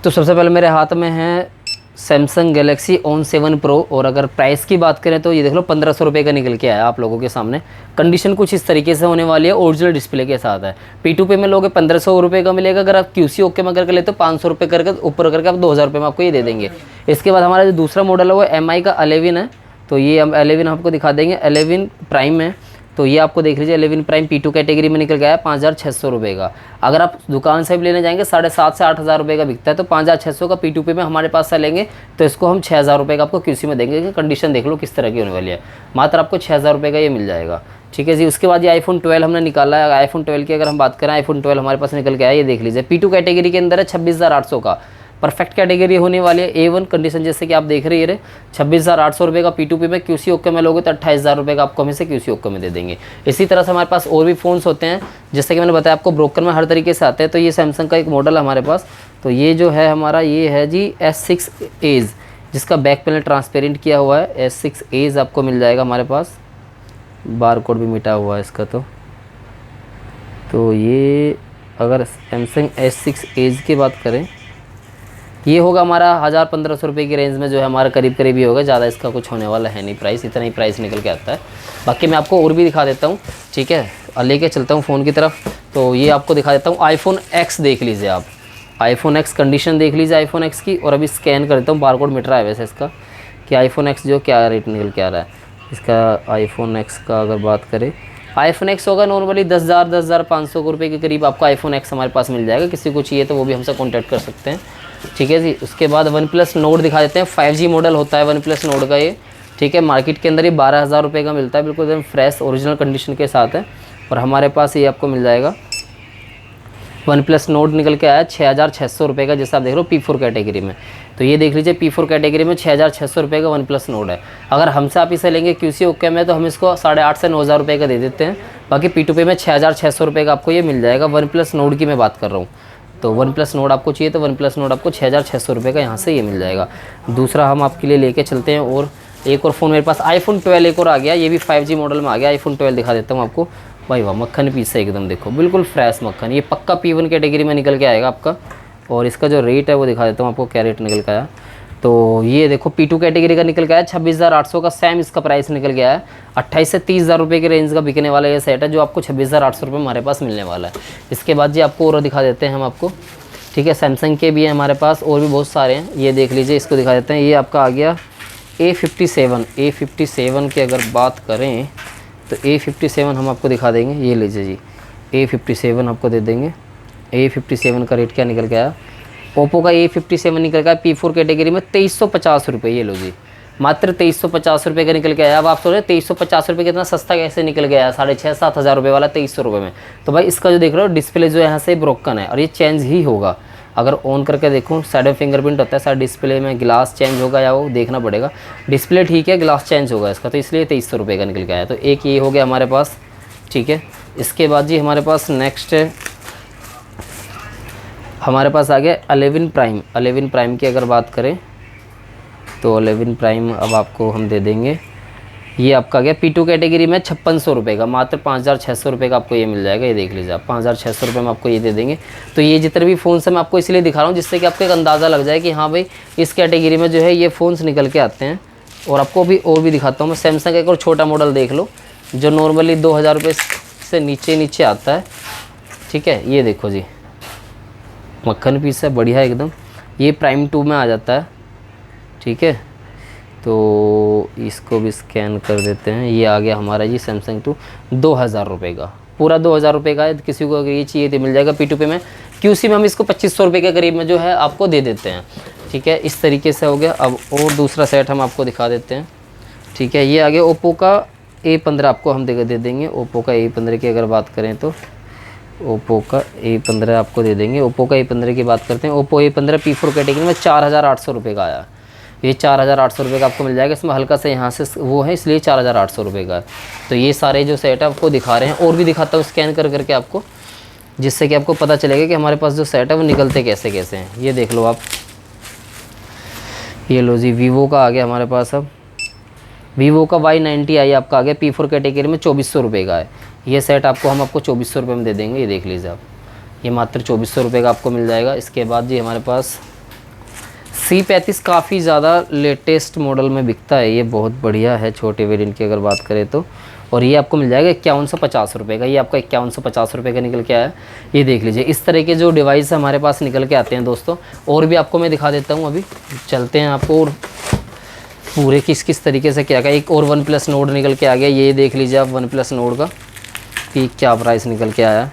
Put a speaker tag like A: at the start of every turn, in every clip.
A: तो सबसे पहले मेरे हाथ में है सैमसंग गैलेक्सी ऑन 7 प्रो, और अगर प्राइस की बात करें तो ये देख लो 1500 रुपये का निकल के आया आप लोगों के सामने। कंडीशन कुछ इस तरीके से होने वाली है, ओरिजिनल डिस्प्ले के साथ है। P2P में लोगे 1500 रुपये का मिलेगा, अगर आप QC ओके में करके लेते हो 500 रुपये करके ऊपर करके आप 2000 रुपये में आपको ये दे देंगे। इसके बाद हमारा जो दूसरा मॉडल है वो MI का 11 है, तो ये हम 11 आपको दिखा देंगे। 11 प्राइम है, तो ये आपको देख लीजिए 11 प्राइम P2 कैटेगरी में निकल गया है 5600 रुपये का। अगर आप दुकान से भी लेने जाएंगे 7,500 से 8,000 रुपये का बिकता है, तो 5600 का P2P में हमारे पास से लेंगे तो इसको हम 6,000 रुपये का आपको QC में देंगे। कि कंडीशन देख लो किस तरह की होने वाली है, मात्र आपको 6,000 रुपये का ये मिल जाएगा। ठीक है जी। उसके बाद ये iPhone 12 हमने निकाला है। iPhone 12 की अगर हम बात करें, iPhone 12 हमारे पास निकल के आया, ये देख लीजिए P2 कैटेगरी के अंदर है 26,800 का। परफेक्ट कैटेगरी होने वाली है, A1 कंडीशन जैसे कि आप देख रहे हैं। 26,800 रुपये का P2P में QC ओके में लोगे तो 28,000 रुपये का आपको हम इसे QC ओके में दे देंगे। इसी तरह से हमारे पास और भी फ़ोन्स होते हैं, जैसे कि मैंने बताया आपको ब्रोकर में हर तरीके से आते हैं। तो ये सैमसंग का एक मॉडल है हमारे पास, तो ये जो है हमारा ये है जी S6 एज, जिसका बैक पैनल ट्रांसपेरेंट किया हुआ है। S6 एज आपको मिल जाएगा हमारे पास, बार कोड भी मिटा हुआ है इसका। तो ये अगर सैमसंग S6 एज की बात करें, ये होगा हमारा 1,000-1,500 रुपये की रेंज में, जो है हमारा करीब करीब ही होगा। ज़्यादा इसका कुछ होने वाला है नहीं प्राइस, इतना ही प्राइस निकल के आता है। बाकी मैं आपको और भी दिखा देता हूँ, ठीक है, और लेके चलता हूँ फ़ोन की तरफ। तो ये आपको दिखा देता हूँ iPhone X, देख लीजिए आप iPhone X कंडीशन देख लीजिए iPhone X की। और अभी स्कैन कर देता हूँ, बारकोड मिट रहा है वैसे इसका, कि iPhone X जो क्या रेट निकल के आ रहा है इसका। iPhone X का अगर बात करें, iPhone X होगा नॉर्मली 10,500 रुपये के करीब आपको iPhone X हमारे पास मिल जाएगा। किसी को चाहिए तो वो भी हमसे कॉन्टैक्ट कर सकते हैं, ठीक है जी। उसके बाद OnePlus Nord दिखा देते हैं। 5G मॉडल होता है OnePlus Nord का ये, ठीक है। मार्केट के अंदर ये 12,000 रुपये का मिलता है, बिल्कुल एकदम फ्रेश ओरिजिनल कंडीशन के साथ है। और हमारे पास ये आपको मिल जाएगा OnePlus Nord निकल के आया 6,600 रुपये का, जैसे आप देख रहे हो P4 कैटेगरी में। तो ये देख लीजिए P4 कैटेगरी में 6,600 रुपये का OnePlus Nord है। अगर हमसे आप इसे लेंगे QC ओके में तो हम इसको 8,500 से 9,000 रुपये का दे देते हैं। बाकी P2P में 6,600 रुपये का आपको ये मिल जाएगा। OnePlus Nord की मैं बात कर रहा हूँ, तो OnePlus Nord आपको चाहिए तो OnePlus Nord आपको 6,600 रुपये का यहाँ से ये मिल जाएगा। दूसरा हम आपके लिए लेके चलते हैं, और एक और फ़ोन मेरे पास iPhone 12 एक और आ गया, ये भी 5G मॉडल में आ गया। iPhone 12 दिखा देता हूँ आपको। भाई वाह, मक्खन पीस है एकदम, देखो बिल्कुल फ्रेश मक्खन। ये पक्का P1 कैटेगरी में निकल के आएगा आपका। और इसका जो रेट है वो दिखा देता हूँ आपको, क्या रेट निकल के आया। तो ये देखो P2 कैटेगरी का निकल के आया 26,800 का। सेम इसका प्राइस निकल गया है 28,000 से 30,000 रुपये के रेंज का बिकने वाला ये सेट है, जो आपको 26,800 रुपये हमारे पास मिलने वाला है। इसके बाद जी आपको और दिखा देते हैं हम आपको, ठीक है। सैमसंग के भी हैं हमारे पास, और भी बहुत सारे हैं। ये देख लीजिए, इसको दिखा देते हैं। ये आपका आ गया A57 की अगर बात करें तो A57 हम आपको दिखा देंगे। ये लीजिए जी, A57 आपको दे देंगे। A57 का रेट क्या निकल गया, ओप्पो का A57 निकल गया P4 कैटेगरी में 2,350 रुपये। ये लो जी, मात्र 2,350 रुपये का निकल के आया। अब आप सोच रहे 2,350 रुपये कितना सस्ता कैसे निकल गया, 6,500-7 हज़ार रुपये वाला 2,300 रुपये में। तो भाई इसका जो देख रहे हो डिस्प्ले जो यहाँ से ब्रोकन है, और ये चेंज ही होगा। अगर ऑन करके देखूँ, साइड में फिंगरप्रिंट होता है, साइड डिस्प्ले में ग्लास चेंज होगा या वो देखना पड़ेगा। डिस्प्ले ठीक है, ग्लास चेंज होगा इसका, तो इसलिए 2,300 रुपये का निकल के आया। तो एक ये हो गया हमारे पास, ठीक है। इसके बाद जी हमारे पास नेक्स्ट हमारे पास आ गया 11 प्राइम। 11 प्राइम की अगर बात करें तो 11 प्राइम अब आपको हम दे देंगे। ये आपका गया P2 कैटेगरी में 5,600 रुपये का, मात्र 5,600 रुपये का आपको ये मिल जाएगा। ये देख लीजिए आप, 5,600 रुपये में आपको ये दे देंगे। तो ये जितने भी फ़ोन्स हैं मैं आपको इसलिए दिखा रहा हूँ, जिससे कि आपको एक अंदाज़ा लग जाए कि हाँ भाई इस कैटेगरी में जो है ये फ़ोन्स निकल के आते हैं। और आपको भी और भी दिखाता हूँ मैं। सैमसंग का एक और छोटा मॉडल देख लो, जो नॉर्मली 2,000 रुपये से नीचे आता है, ठीक है। ये देखो जी, मक्खन पीस है, बढ़िया एकदम। ये प्राइम 2 में आ जाता है, ठीक है। तो इसको भी स्कैन कर देते हैं। ये आ गया हमारा जी सैमसंग 2 2,000 रुपये का, पूरा 2,000 रुपये का है। किसी को अगर ये चाहिए तो मिल जाएगा P2P में। QC में हम इसको 2,500 रुपये के करीब में जो है आपको दे देते हैं, ठीक है। इस तरीके से हो गया। अब और दूसरा सेट हम आपको दिखा देते हैं, ठीक है। ये आ गया ओप्पो का A15 आपको हम दे देंगे। ओप्पो का A15 की अगर बात करें तो ओप्पो का A15 आपको दे देंगे। ओप्पो का A15 की बात करते हैं। ओप्पो A15 P4 कैटेगरी में 4,800 रुपये का आया। ये 4,800 रुपये का आपको मिल जाएगा। इसमें हल्का सा यहाँ से वो है, इसलिए 4,800 रुपये का। तो ये सारे जो सेट है आपको दिखा रहे हैं, और भी दिखाता हूँ स्कैन कर करके आपको, जिससे कि आपको पता चलेगा कि हमारे पास जो सेट है वो निकलते कैसे कैसे हैं। ये देख लो आप, ये लो जी, वीवो का आ गया हमारे पास। अब वीवो का Y90i आपका आ गया P4 कैटेगरी में 2,400 रुपये का है। ये सेट आपको हम 2,400 रुपये में दे देंगे। ये देख लीजिए आप, ये मात्र 2400 रुपये का आपको मिल जाएगा। इसके बाद जी हमारे पास C35 काफ़ी ज़्यादा लेटेस्ट मॉडल में बिकता है, ये बहुत बढ़िया है छोटे वेरिएंट की अगर बात करें तो। और ये आपको मिल जाएगा 5150 रुपये का। ये आपका 5150 रुपये का निकल के आया है। ये देख लीजिए, इस तरह के जो डिवाइस हमारे पास निकल के आते हैं दोस्तों। और भी आपको मैं दिखा देता हूँ, अभी चलते हैं आपको और पूरे किस किस तरीके से क्या क्या। एक और वन प्लस नोड निकल के आ गया, ये देख लीजिए आप वन प्लस नोड का कि क्या प्राइस निकल के आया है।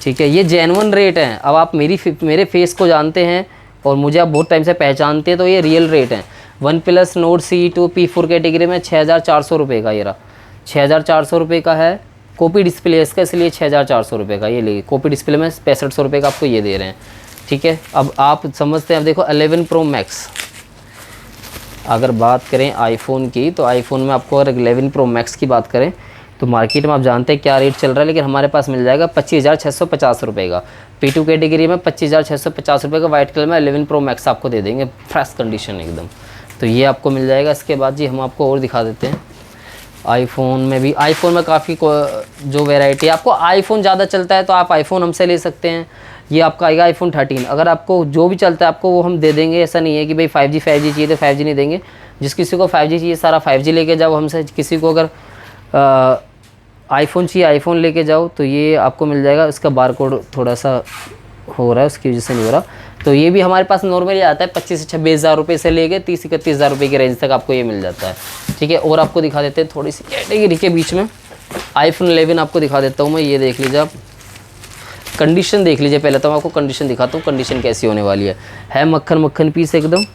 A: ठीक है, ये जेन्युइन रेट है। अब आप मेरे फेस को जानते हैं और मुझे आप बहुत टाइम से पहचानते हैं, तो ये रियल रेट है। One plus node C2 P4 category में 6400 रुपये का, ये रहा 6400 रुपये का है। कॉपी डिस्प्ले है इसका, इसलिए 6400 रुपये का। ये लीजिए, कॉपी डिस्प्ले में 6500 रुपये का आपको ये दे रहे हैं। ठीक है, अब आप समझते हैं। अब देखो 11 Pro Max, अगर बात करें आईफोन की, तो आईफोन में आपको अगर 11 Pro Max की बात करें तो मार्केट में आप जानते हैं क्या रेट चल रहा है, लेकिन हमारे पास मिल जाएगा 25,650 रुपये का। P2 कैटेगरी में 25,650 रुपये का वाइट कलर में 11 Pro Max आपको दे देंगे, फ्रेश कंडीशन एकदम। तो ये आपको मिल जाएगा। इसके बाद जी हम आपको और दिखा देते हैं आईफोन में भी। आईफोन में काफ़ी जो वैरायटी है, आपको आईफोन ज़्यादा चलता है तो आप आईफोन हमसे ले सकते हैं। ये आपका आएगा आईफोन 13। अगर आपको जो भी चलता है आपको वो हम दे देंगे। ऐसा नहीं है कि भाई 5G चाहिए तो 5G नहीं देंगे। जिस किसी को 5G चाहिए सारा 5G लेके जाओ हमसे। किसी को अगर आईफोन चाहिए आईफोन लेके जाओ, तो ये आपको मिल जाएगा। इसका बारकोड थोड़ा सा हो रहा है, उसकी वजह से नहीं हो रहा। तो ये भी हमारे पास नॉर्मली आता है 25 से 26 हज़ार रुपये से लेके 30-31 हज़ार रुपये की रेंज तक आपको ये मिल जाता है। ठीक है, और आपको दिखा देते हैं थोड़ी सी कैटेगरी के बीच में आईफोन 11 आपको दिखा देता हूँ मैं। ये देख लीजिए आप, कंडीशन देख लीजिए। पहले तो मैं आपको कंडीशन दिखाता हूँ, कंडीशन कैसी होने वाली है मक्खन मक्खन पीस एकदम।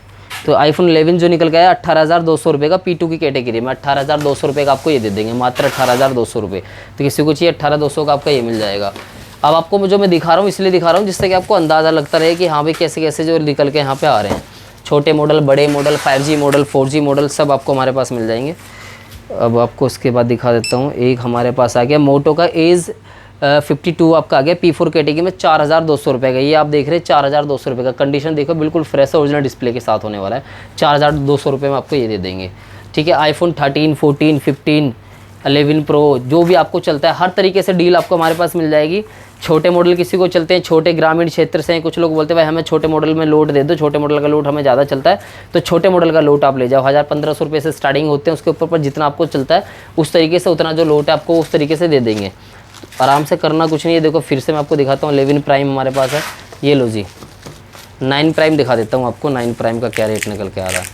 A: तो आईफोन 11 जो निकल गया 18,200 रुपये का P2 की कैटेगरी में। 18,200 रुपये का आपको ये दे देंगे, मात्र 18,200 रुपये। तो किसी को चाहिए 18,200 का आपका ये मिल जाएगा। अब आपको जो मैं दिखा रहा हूँ इसलिए दिखा रहा हूँ जिससे कि आपको अंदाज़ा लगता रहे कि हाँ भाई कैसे कैसे जो निकल के यहाँ पे आ रहे हैं। छोटे मॉडल, बड़े model, 5G model, 4G model सब आपको हमारे पास मिल जाएंगे। अब आपको उसके बाद दिखा देता हूँ, एक हमारे पास आ गया मोटो का एज 52 आपका आ गया P4 कैटेगरी में 4,200 रुपये का। ये आप देख रहे हैं 4,200 रुपये का। कंडीशन देखो बिल्कुल फ्रेश ओरिजिनल डिस्प्ले के साथ होने वाला है। 4,200 रुपये में आपको ये दे देंगे। ठीक है, आईफोन 13, 14, 15, 11 Pro जो भी आपको चलता है हर तरीके से डील आपको हमारे पास मिल जाएगी। छोटे मॉडल किसी को चलते हैं, छोटे ग्रामीण क्षेत्र से हैं, कुछ लोग बोलते हैं भाई हमें छोटे मॉडल में लोट दे दो, छोटे मॉडल का लोट हमें ज़्यादा चलता है, तो छोटे मॉडल का लोट आप ले जाओ। 1,000-1,500 रुपये से स्टार्टिंग होते हैं, उसके ऊपर पर जितना आपको चलता है उस तरीके से उतना जो लोट है आपको उस तरीके से दे देंगे। आराम से करना कुछ नहीं है। देखो फिर से मैं आपको दिखाता हूँ 11 प्राइम हमारे पास है। ये लो जी 9 प्राइम दिखा देता हूँ आपको। 9 प्राइम का क्या रेट निकल के आ रहा है।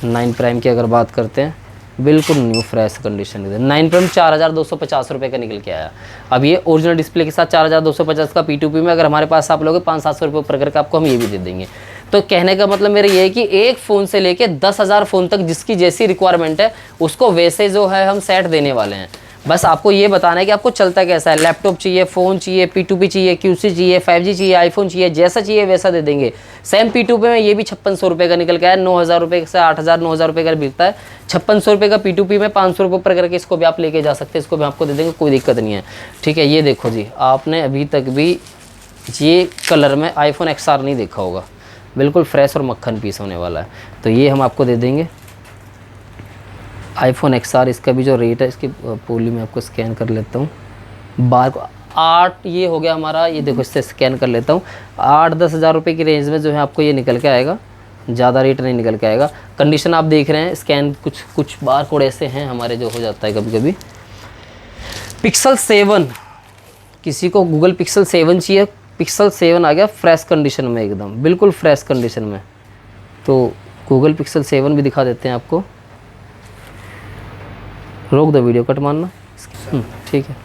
A: 9 प्राइम की अगर बात करते हैं, बिल्कुल न्यू फ्रेश कंडीशन है। 9 प्राइम 4,250 रुपये का निकल के आया। अब ये ओरिजिनल डिस्प्ले के साथ 4,250 का P2P में अगर हमारे पास आप लोगे 500-700 रुपये ऊपर करके आपको हम ये भी दे देंगे। तो कहने का मतलब मेरा ये है कि एक फ़ोन से लेके 10,000 फ़ोन तक जिसकी जैसी रिक्वायरमेंट है उसको वैसे जो है हम सेट देने वाले हैं। बस आपको ये बताना है कि आपको चलता कैसा है। लैपटॉप चाहिए, फ़ोन चाहिए, P2P चाहिए, QC चाहिए, 5G चाहिए, आईफोन चाहिए, जैसा चाहिए वैसा दे देंगे। सेम P2P में ये भी 5600 रुपये का निकल के आया। 9,000 रुपये से 8,000 9,000 रुपये का बिकता है। 5600 रुपये का P2P में 500 रुपये ऊपर करके इसको भी आप लेके जा सकते हैं। इसको भी आपको दे देंगे, कोई दिक्कत नहीं है। ठीक है, ये देखो जी, आपने अभी तक भी ये कलर में आईफोन XR नहीं देखा होगा। बिल्कुल फ्रेश और मक्खन पीस होने वाला है। तो ये हम आपको दे देंगे आईफोन XR। इसका भी जो रेट है इसकी पोली में आपको स्कैन कर लेता हूँ। 8 ये हो गया हमारा। ये देखो इससे स्कैन कर लेता हूँ। 8-10 हज़ार रुपये की रेंज में जो है आपको ये निकल के आएगा, ज़्यादा रेट नहीं निकल के आएगा। कंडीशन आप देख रहे हैं, स्कैन कुछ बार कोड ऐसे हैं हमारे जो हो जाता है कभी कभी। Pixel 7, किसी को गूगल Pixel 7 चाहिए, Pixel 7 आ गया फ्रेश कंडीशन में एकदम, बिल्कुल फ्रेश कंडीशन में। तो गूगल Pixel 7 भी दिखा देते हैं आपको। रोक दो वीडियो, कट मारना। ठीक है।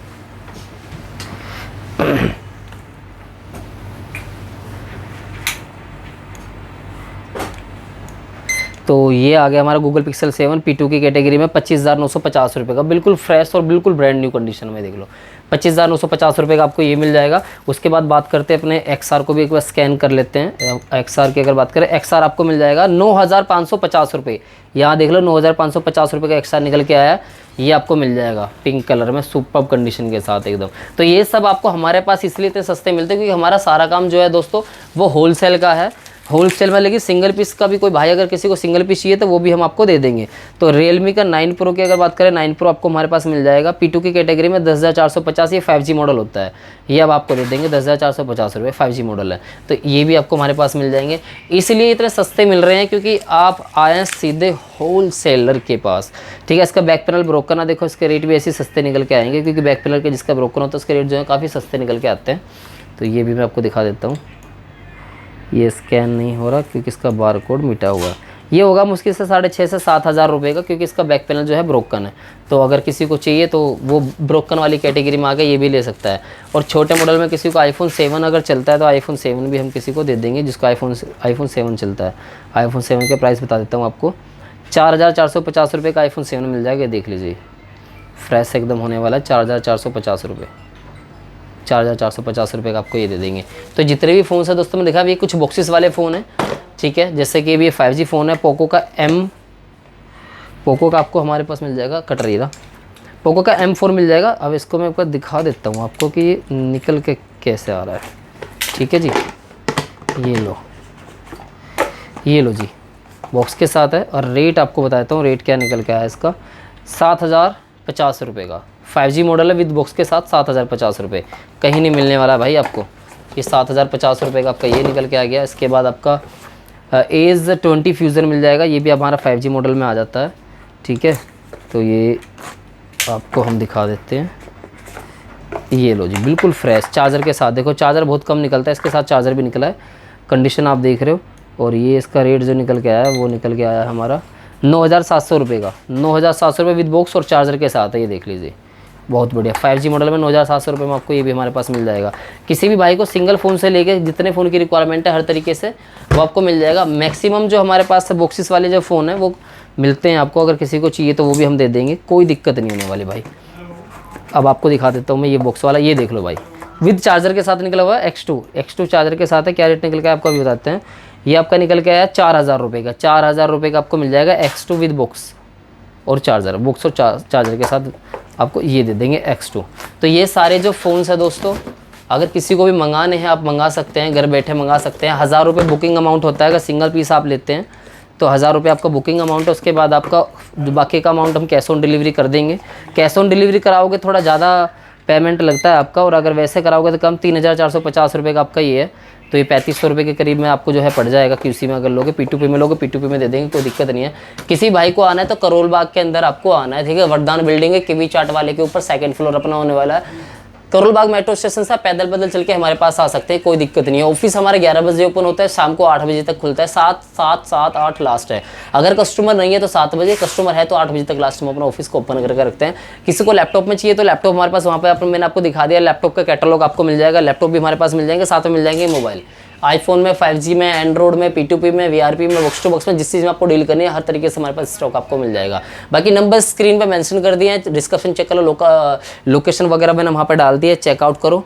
A: तो ये आ गया हमारा गूगल Pixel 7 P2 की कैटेगरी में 25,950 रुपये का, बिल्कुल फ्रेश और बिल्कुल ब्रांड न्यू कंडीशन में। देख लो 25,950 रुपये का आपको ये मिल जाएगा। उसके बाद बात करते हैं अपने XR को भी एक बार स्कैन कर लेते हैं। XR की अगर बात करें, XR आपको मिल जाएगा 9,550 रुपये। यहाँ देख लो 9,550 रुपये का XR निकल के आया। ये आपको मिल जाएगा पिंक कलर में सुपर्ब कंडीशन के साथ एकदम। तो ये सब आपको हमारे पास इसलिए इतने सस्ते मिलते हैं क्योंकि हमारा सारा काम जो है दोस्तों वो होलसेल का है। होलसेल में, लेकिन सिंगल पीस का भी कोई भाई अगर किसी को सिंगल पीस चाहिए तो वो भी हम आपको दे देंगे। तो रियलमी का 9 प्रो की अगर बात करें, 9 प्रो आपको हमारे पास मिल जाएगा P2 की कैटेगरी में 10,450, ये 5G मॉडल होता है, ये अब आपको दे देंगे 10,450 रुपये, 5G मॉडल है। तो ये भी आपको हमारे पास मिल जाएंगे, इसलिए इतने सस्ते मिल रहे हैं क्योंकि आप आए हैं सीधे होलसेलर के पास, ठीक है। इसका बैक पैनल ब्रोकन है, देखो इसके रेट भी ऐसे सस्ते निकल के आएंगे क्योंकि बैक पैनल के जिसका ब्रोकन होता है उसके रेट जो है काफ़ी सस्ते निकल के आते हैं। तो ये भी मैं आपको दिखा देता हूँ, ये स्कैन नहीं हो रहा क्योंकि इसका बार कोड मिटा हुआ है। ये होगा मुश्किल से 6,500 से 7,000 रुपये का, क्योंकि इसका बैक पैनल जो है ब्रोकन है। तो अगर किसी को चाहिए तो वो ब्रोकन वाली कैटेगरी में आके ये भी ले सकता है। और छोटे मॉडल में किसी को iPhone 7 अगर चलता है तो iPhone 7 भी हम किसी को दे देंगे जिसको iPhone 7 चलता है। iPhone 7 के प्राइस बता देता हूँ आपको, 4,450 रुपये का iPhone 7 मिल जाएगा। देख लीजिए, फ्रेश एकदम होने वाला है, 4,450 रुपये, 4,450 रुपये का आपको ये दे देंगे। तो जितने भी फ़ोन है दोस्तों, मैं देखा ये कुछ बॉक्सेस वाले फ़ोन हैं, ठीक है। जैसे कि ये 5G फ़ोन है, पोको का आपको हमारे पास मिल जाएगा, कट रही था, पोको का M4 मिल जाएगा। अब इसको मैं आपको दिखा देता हूँ आपको कि ये निकल के कैसे आ रहा है, ठीक है जी। ये लो जी, बॉक्स के साथ है। और रेट आपको बता देता हूँ, रेट क्या निकल के आया इसका, 7,050 रुपये का 5G मॉडल है विद बॉक्स के साथ, 7,050 रुपये, कहीं नहीं मिलने वाला भाई आपको। ये 7,050 रुपये का आपका ये निकल के आ गया। इसके बाद आपका एज 20 फ्यूज़न मिल जाएगा, ये भी हमारा 5G मॉडल में आ जाता है, ठीक है। तो ये आपको हम दिखा देते हैं, ये लो जी, बिल्कुल फ्रेश चार्जर के साथ। देखो चार्जर बहुत कम निकलता है, इसके साथ चार्जर भी निकला है, कंडीशन आप देख रहे हो। और ये इसका रेट जो निकल के आया है वो निकल के आया है हमारा 9,700 रुपये का, 9,700 रुपये विद बॉक्स और चार्जर के साथ है। ये देख लीजिए, बहुत बढ़िया 5G मॉडल में 9,700 रुपये में आपको ये भी हमारे पास मिल जाएगा। किसी भी भाई को सिंगल फ़ोन से लेके जितने फ़ोन की रिक्वायरमेंट है हर तरीके से वो आपको मिल जाएगा। मैक्सिमम जो हमारे पास बॉक्सेस वाले जो फ़ोन है वो मिलते हैं आपको, अगर किसी को चाहिए तो वो भी हम दे देंगे, कोई दिक्कत नहीं होने वाली भाई। अब आपको दिखा देता हूँ मैं ये बॉक्स वाला, ये देख लो भाई, विद चार्जर के साथ निकला हुआ है, X2 चार्जर के साथ है। क्या रेट निकल के आपको अभी बताते हैं। ये आपका निकल के आया 4,000 रुपये का, 4,000 रुपये का आपको मिल जाएगा X2 विद बॉक्स और चार्जर, बॉक्स और चार्जर के साथ आपको ये दे देंगे X2। तो ये सारे जो फ़ोन्स हैं दोस्तों, अगर किसी को भी मंगाने हैं आप मंगा सकते हैं, घर बैठे मंगा सकते हैं। 1,000 रुपये बुकिंग अमाउंट होता है, अगर सिंगल पीस आप लेते हैं तो 1,000 रुपये आपका बुकिंग अमाउंट है। उसके बाद आपका बाकी का अमाउंट हम कैश ऑन डिलीवरी कर देंगे। कैश ऑन डिलीवरी कराओगे थोड़ा ज़्यादा पेमेंट लगता है आपका, और अगर वैसे कराओगे तो कम, 3,450 रुपये का आपका ये है। तो ये 3,500 रुपये के करीब में आपको जो है पड़ जाएगा। QC में अगर लोगे, P2P में लोगे, P2P में दे देंगे, कोई दिक्कत नहीं है। किसी भाई को आना है तो करोल बाग के अंदर आपको आना है, ठीक है। वरदान बिल्डिंग है, KV चाट वाले के ऊपर, 2nd फ्लोर अपना होने वाला है। करोल बाग मेट्रो स्टेशन से पैदल चल के हमारे पास आ सकते हैं, कोई दिक्कत नहीं है। ऑफिस हमारे 11 बजे ओपन होता है, शाम को 8 बजे तक खुलता है, 7 8 लास्ट है। अगर कस्टमर नहीं है तो 7 बजे, कस्टमर है तो 8 बजे तक लास्ट में अपना ऑफिस को ओपन करके रखते हैं। किसी को लैपटॉप में चाहिए तो लैपटॉप हमारे पास वहाँ पे मैंने आपको दिखा दिया, लैपटॉप का कैटलॉग आपको मिल जाएगा। लैपटॉप भी हमारे पास मिल जाएंगे, साथ में मिल जाएंगे मोबाइल, iPhone में, 5G में, एंड्रॉइड में, P2P में, VRP में, बॉक्स टू बॉक्स में, जिस चीज़ में आपको डील करनी है हर तरीके से हमारे पास स्टॉक आपको मिल जाएगा। बाकी नंबर स्क्रीन पे मेंशन कर दिए हैं, डिस्क्रिप्शन चेक करो, लोकेशन वगैरह मैंने वहाँ पे डाल दी है, चेकआउट करो,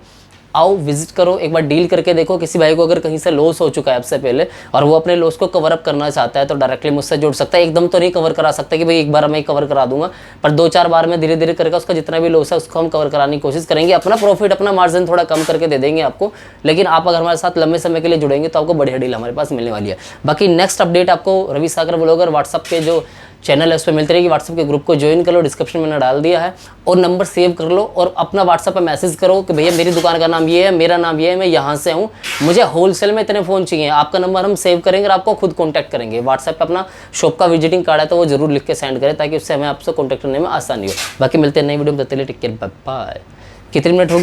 A: आओ विजिट करो, एक बार डील करके देखो। किसी भाई को अगर कहीं से लॉस हो चुका है आपसे पहले और वो अपने लॉस को कवर अप करना चाहता है तो डायरेक्टली मुझसे जुड़ सकता है। एकदम तो नहीं कवर करा सकता कि भाई एक बार मैं कवर करा दूंगा, पर 2-4 बार में धीरे धीरे करके उसका जितना भी लॉस है उसको हम कवर कराने की कोशिश करेंगे। अपना प्रॉफिट, अपना मार्जिन थोड़ा कम करके दे देंगे आपको, लेकिन आप अगर हमारे साथ लंबे समय के लिए जुड़ेंगे तो आपको बढ़िया डील हमारे पास मिलने वाली है। बाकी नेक्स्ट अपडेट आपको रवि सागर ब्लॉगर व्हाट्सअप के जो चैनल है उस पर मिलती रहेगी। व्हाट्सअप के ग्रुप को ज्वाइन कर लो, डिस्क्रिप्शन में मैंने डाल दिया है, और नंबर सेव कर लो और अपना व्हाट्सअप पे मैसेज करो कि भैया मेरी दुकान का नाम ये है, मेरा नाम ये है, मैं यहाँ से हूँ, मुझे होलसेल में इतने फ़ोन चाहिए। आपका नंबर हम सेव करेंगे और आपको खुद कॉन्टैक्ट करेंगे। व्हाट्सएप पे अपना शॉप का विजिटिंग कार्ड है तो वो जरूर लिख के सेंड करें ताकि उससे हमें आपसे कॉन्टैक्ट करने में आसानी हो। बाकी मिलते हैं नई वीडियो में, तब तक के लिए टेक केयर, बाय बाय। कितनी मिनट होगी?